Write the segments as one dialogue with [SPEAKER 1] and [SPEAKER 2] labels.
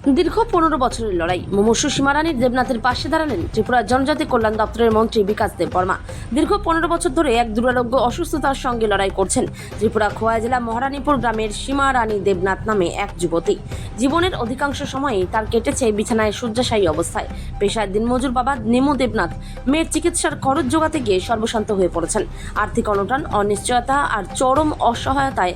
[SPEAKER 1] দীর্ঘ 15 বছরের লড়াই মুমূর্ষু সীমারানীর দেবনাথের পাশে দাঁড়ালেন ত্রিপুরা জনজাতি কল্যাণ দপ্তরের মন্ত্রী বিকাশ দেববর্মা। দীর্ঘ 15 বছর ধরে এক দুরারোগ্য অসুস্থতার সঙ্গে লড়াই করছেন ত্রিপুরা খোয়াই জেলা মহারানীপুর গ্রামের সীমারানী দেবনাথ নামে এক যুবতী। জীবনের অধিকাংশ সময়ই তার কেটেছে বিছানায় শয্যাশায়ী অবস্থায়। পেশায় দিনমজুর বাবা নেমু দেবনাথ মেয়ের চিকিৎসার খরচ জোগাতে গিয়ে সর্বশান্ত হয়ে পড়েছেন। আর্থিক অনটন, অনিশ্চয়তা আর চরম অসহায়তায়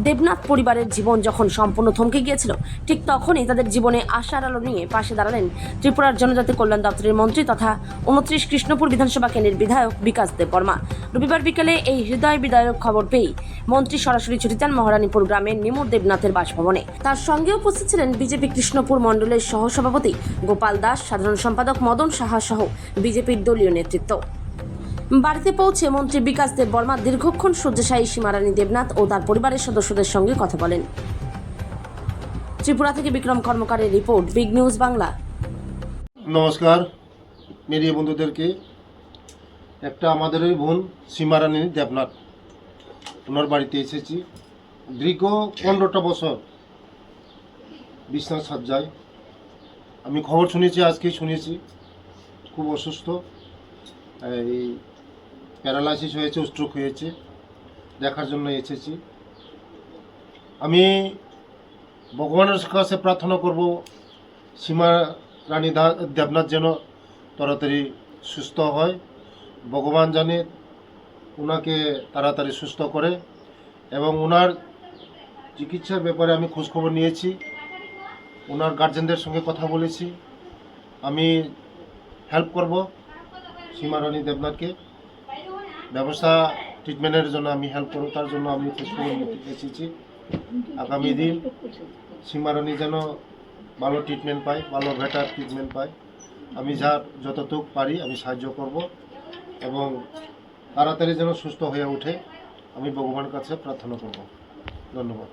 [SPEAKER 1] দেবনাথ পরিবারের জীবন যখন সম্পূর্ণ থমকে গিয়েছিল, ঠিক তখনই তাদের জীবনে আশার আলো নিয়ে পাশে দাঁড়ালেন ত্রিপুরার জনজাতি কল্যাণ দপ্তরের মন্ত্রী তথা 29 কৃষ্ণপুর বিধানসভা কেন্দ্রের বিধায়ক বিকাশ দেববর্মা। রবিবার বিকেলে এই হৃদয় বিদায়ক খবর পেয়ে মন্ত্রী সরাসরি ছুটে যান মহারানীপুর গ্রামের নিমু দেবনাথের বাসভবনে। তার সঙ্গে উপস্থিত ছিলেন বিজেপি কৃষ্ণপুর মণ্ডলের সহসভাপতি গোপাল দাস, সাধারণ সম্পাদক মদন সাহা সহ বিজেপির দলীয় নেতৃত্ব। বাড়িতে পৌঁছে মন্ত্রী বিকাশ দেববর্মা দীর্ঘক্ষণ শয্যাশায়ী সীমারানী দেবনাথ ও তার পরিবারের সদস্যদের সঙ্গে কথা বলেন। ত্রিপুরা থেকে বিক্রম কর্মকারের রিপোর্ট, বিগ নিউজ বাংলা।
[SPEAKER 2] নমস্কার মিডিয়া বন্ধুদেরকে। একটা আমাদেরই বোন সীমারানী দেবনাথ, ওনার বাড়িতে এসেছি। দীর্ঘ 15টা বছর বিছনা সজ্জায়। আমি খবর শুনেছি, আজকেই শুনেছি খুব অসুস্থ, এই প্যারালাইসিস হয়েছে, স্ট্রোক হয়েছে। দেখার জন্য এসেছি। আমি ভগবানের কাছে প্রার্থনা করব সীমারানী দেবনাথ যেন তাড়াতাড়ি সুস্থ হয়। ভগবান জানে ওনাকে তাড়াতাড়ি সুস্থ করে, এবং ওনার চিকিৎসার ব্যাপারে আমি খোঁজখবর নিয়েছি, ওনার গার্জেনদের সঙ্গে কথা বলেছি। আমি হেল্প করব সীমারানী দেবনাথকে, ব্যবস্থা ট্রিটমেন্টের জন্য আমি হেল্প করব, তার জন্য আমি খোঁজখবর নিতে এসেছি। আগামী দিন সীমারানী যেন ভালো ট্রিটমেন্ট পায়, ভালো বেটার ট্রিটমেন্ট পায়। আমি যতটুকু পারি আমি সাহায্য করব, এবং তাড়াতাড়ি যেন সুস্থ হয়ে ওঠে আমি ভগবানের কাছে প্রার্থনা করব। ধন্যবাদ।